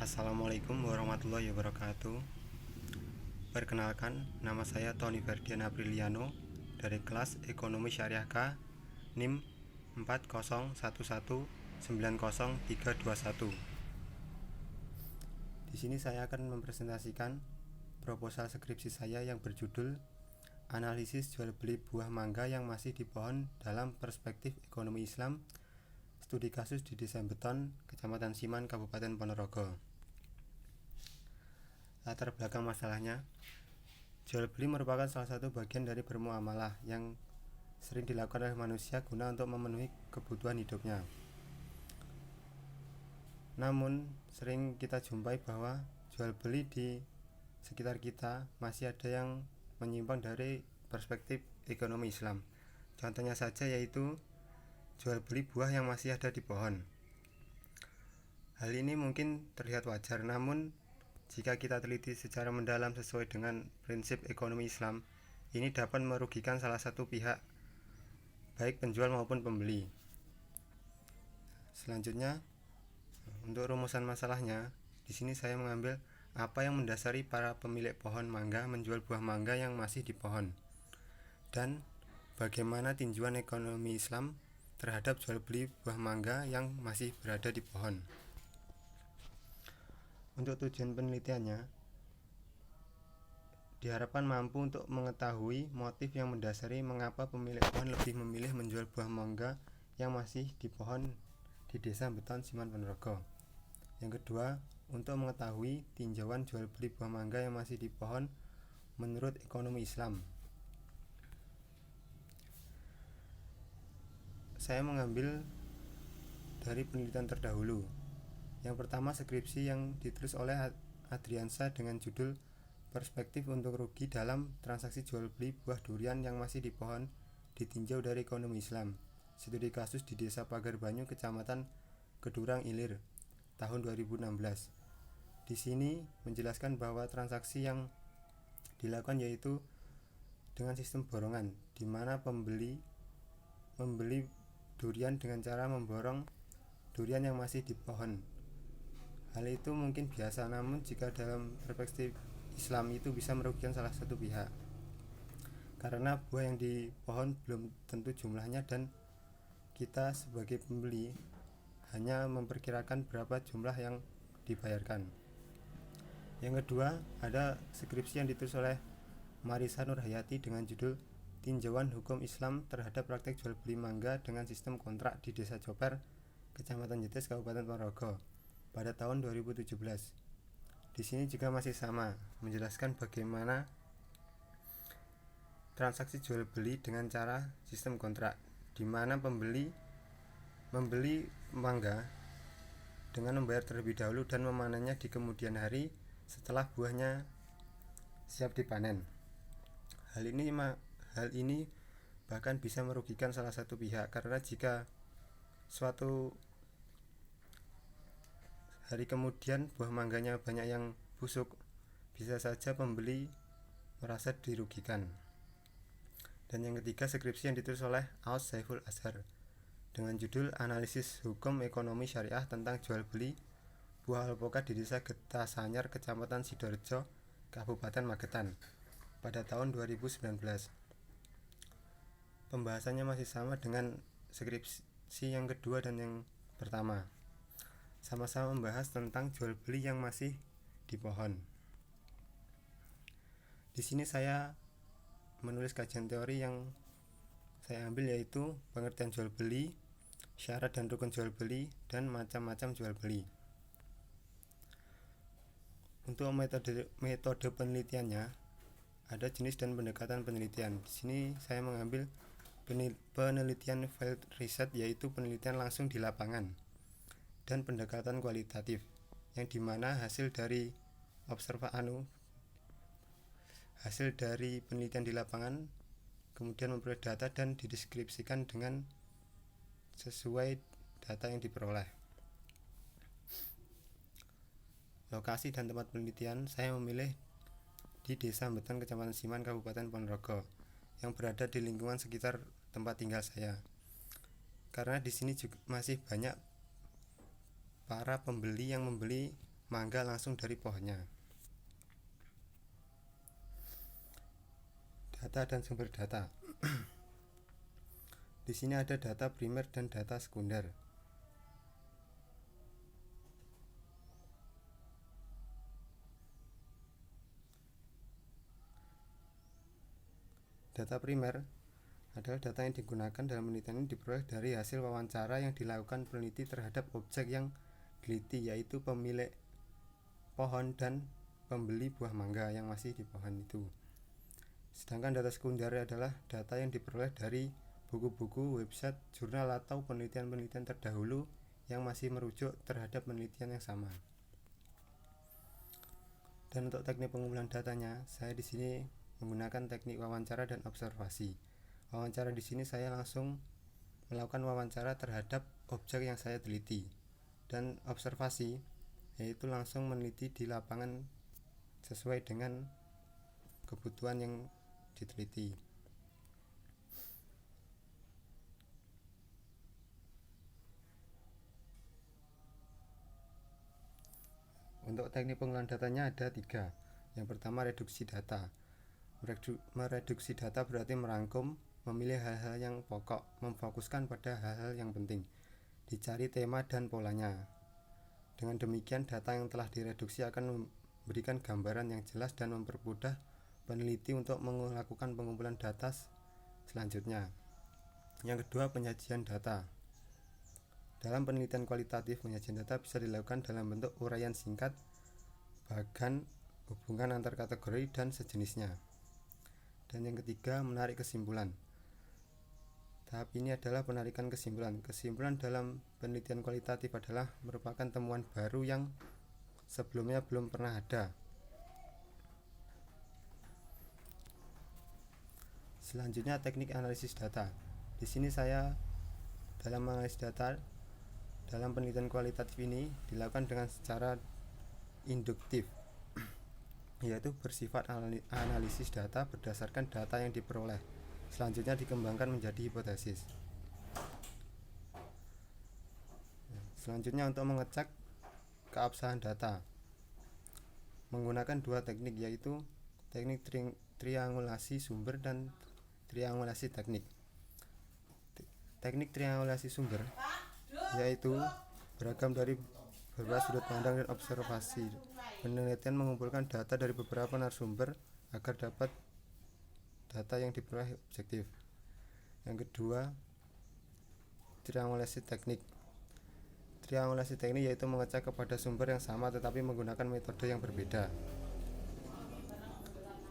Assalamualaikum warahmatullahi wabarakatuh. Perkenalkan, nama saya Tony Ferdian Apriliano dari kelas Ekonomi Syariah K, NIM 40119031. Di sini saya akan mempresentasikan proposal skripsi saya yang berjudul Analisis jual beli buah mangga yang masih di pohon dalam perspektif ekonomi Islam, studi kasus di Desa Beton, Kecamatan Siman, Kabupaten Ponorogo. Latar belakang masalahnya, jual beli merupakan salah satu bagian dari bermuamalah yang sering dilakukan oleh manusia guna untuk memenuhi kebutuhan hidupnya. Namun, sering kita jumpai bahwa jual beli di sekitar kita masih ada yang menyimpang dari perspektif ekonomi Islam. Contohnya saja yaitu jual beli buah yang masih ada di pohon. Hal ini mungkin terlihat wajar, namun jika kita teliti secara mendalam sesuai dengan prinsip ekonomi Islam, ini dapat merugikan salah satu pihak, baik penjual maupun pembeli. Selanjutnya, untuk rumusan masalahnya, di sini saya mengambil apa yang mendasari para pemilik pohon mangga menjual buah mangga yang masih di pohon, dan bagaimana tinjauan ekonomi Islam terhadap jual beli buah mangga yang masih berada di pohon. Untuk tujuan penelitiannya, diharapkan mampu untuk mengetahui motif yang mendasari mengapa pemilik pohon lebih memilih menjual buah mangga yang masih di pohon di Desa Beton, Siman, Ponorogo. Yang kedua, untuk mengetahui tinjauan jual beli buah mangga yang masih di pohon menurut ekonomi Islam. Saya mengambil dari penelitian terdahulu. Yang pertama, skripsi yang ditulis oleh Adriansa dengan judul Perspektif untuk rugi dalam transaksi jual beli buah durian yang masih di pohon ditinjau dari ekonomi Islam. Studi kasus di Desa Pagar Banyu, Kecamatan Kedurang Ilir, tahun 2016. Di sini menjelaskan bahwa transaksi yang dilakukan yaitu dengan sistem borongan, di mana pembeli membeli durian dengan cara memborong durian yang masih di pohon. Hal itu mungkin biasa, namun jika dalam perspektif Islam itu bisa merugikan salah satu pihak, karena buah yang di pohon belum tentu jumlahnya dan kita sebagai pembeli hanya memperkirakan berapa jumlah yang dibayarkan. Yang kedua, ada skripsi yang ditulis oleh Marisa Nurhayati dengan judul Tinjauan Hukum Islam terhadap Praktek Jual Beli Mangga dengan Sistem Kontrak di Desa Joper, Kecamatan Jetis, Kabupaten Ponorogo, pada tahun 2017. Di sini juga masih sama, menjelaskan bagaimana transaksi jual beli dengan cara sistem kontrak, di mana pembeli membeli mangga dengan membayar terlebih dahulu dan memanennya di kemudian hari setelah buahnya siap dipanen. Hal ini bahkan bisa merugikan salah satu pihak, karena jika suatu hari kemudian buah mangganya banyak yang busuk, bisa saja pembeli merasa dirugikan. Dan yang ketiga, skripsi yang ditulis oleh Aus Saiful Azhar dengan judul Analisis Hukum Ekonomi Syariah tentang Jual Beli Buah Alpokat di Desa Getasanyar, Kecamatan Sidoarjo, Kabupaten Magetan, pada tahun 2019. Pembahasannya masih sama dengan skripsi yang kedua dan yang pertama. Sama-sama membahas tentang jual beli yang masih di pohon. Di sini saya menulis kajian teori yang saya ambil, yaitu pengertian jual beli, syarat dan rukun jual beli, dan macam-macam jual beli. Untuk metode penelitiannya, ada jenis dan pendekatan penelitian. Di sini saya mengambil penelitian field research, yaitu penelitian langsung di lapangan, dan pendekatan kualitatif, yang dimana hasil dari penelitian di lapangan kemudian memperoleh data dan dideskripsikan dengan sesuai data yang diperoleh. Lokasi dan tempat penelitian saya memilih di Desa Beton, Kecamatan Siman, Kabupaten Ponorogo, yang berada di lingkungan sekitar tempat tinggal saya, karena di sini juga masih banyak para pembeli yang membeli mangga langsung dari pohonnya. Data dan sumber data. Di sini ada data primer dan data sekunder. Data primer adalah data yang digunakan dalam penelitian ini diperoleh dari hasil wawancara yang dilakukan peneliti terhadap objek yang diteliti, yaitu pemilik pohon dan pembeli buah mangga yang masih di pohon itu. Sedangkan data sekunder adalah data yang diperoleh dari buku-buku, website, jurnal atau penelitian-penelitian terdahulu yang masih merujuk terhadap penelitian yang sama. Dan untuk teknik pengumpulan datanya, saya di sini menggunakan teknik wawancara dan observasi. Wawancara di sini saya langsung melakukan wawancara terhadap objek yang saya teliti, dan observasi yaitu langsung meneliti di lapangan sesuai dengan kebutuhan yang diteliti. Untuk teknik pengolahan datanya ada 3. Yang pertama, reduksi data. Mereduksi data berarti merangkum, memilih hal-hal yang pokok, memfokuskan pada hal-hal yang penting, dicari tema dan polanya. Dengan demikian, data yang telah direduksi akan memberikan gambaran yang jelas dan mempermudah peneliti untuk melakukan pengumpulan data selanjutnya. Yang kedua, penyajian data. Dalam penelitian kualitatif, penyajian data bisa dilakukan dalam bentuk uraian singkat, bagan, hubungan antar kategori, dan sejenisnya. Dan yang ketiga, menarik kesimpulan. Tahap ini adalah penarikan kesimpulan. Kesimpulan dalam penelitian kualitatif adalah merupakan temuan baru yang sebelumnya belum pernah ada. Selanjutnya, teknik analisis data. Di sini saya dalam menganalisis data dalam penelitian kualitatif ini dilakukan dengan secara induktif, yaitu bersifat analisis data berdasarkan data yang diperoleh. Selanjutnya dikembangkan menjadi hipotesis. Selanjutnya, untuk mengecek keabsahan data menggunakan 2 teknik, yaitu teknik triangulasi sumber dan triangulasi teknik. Teknik triangulasi sumber yaitu beragam dari beberapa sudut pandang dan observasi. Penelitian mengumpulkan data dari beberapa narasumber agar dapat data yang diperoleh objektif. Yang kedua, triangulasi teknik. Triangulasi teknik yaitu mengecek kepada sumber yang sama tetapi menggunakan metode yang berbeda.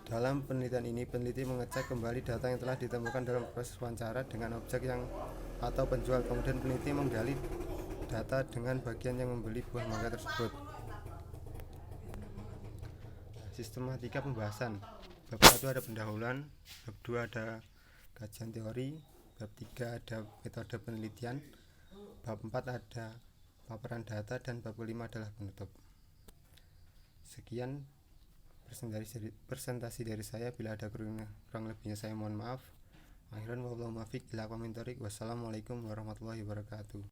Dalam penelitian ini, peneliti mengecek kembali data yang telah ditemukan dalam proses wawancara dengan objek yang atau penjual. Kemudian peneliti menggali data dengan bagian yang membeli buah mangga tersebut. Sistematika pembahasan. Bab 1 ada pendahuluan, bab 2 ada kajian teori, bab 3 ada metode penelitian, bab 4 ada paparan data, dan bab 5 adalah penutup. Sekian presentasi dari saya. Bila ada kurang lebihnya saya mohon maaf. Akhirnya wassalamualaikum warahmatullahi wabarakatuh.